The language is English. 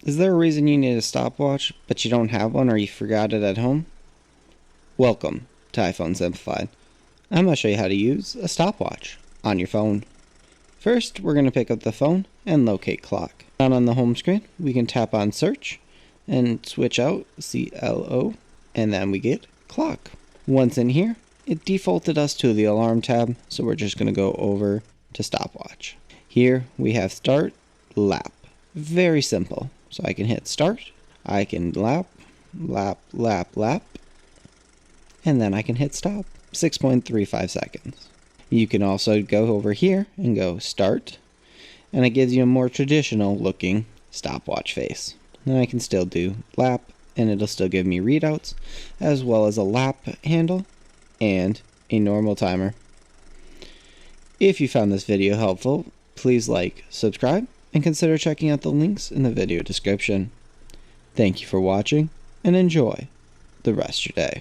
Is there a reason you need a stopwatch, but you don't have one or you forgot it at home? Welcome to iPhone Simplified. I'm going to show you how to use a stopwatch on your phone. First, we're going to pick up the phone and locate clock. Down on the home screen, we can tap on search and switch out CLO, and then we get clock. Once in here, it defaulted us to the alarm tab, so we're just going to go over to stopwatch. Here we have start, lap. Very simple. So I can hit start, I can lap, and then I can hit stop. 6.35 seconds. You can also go over here and go start, and it gives you a more traditional looking stopwatch face. Then I can still do lap, and it'll still give me readouts, as well as a lap handle and a normal timer. If you found this video helpful, please like, subscribe, and consider checking out the links in the video description. Thank you for watching, and enjoy the rest of your day.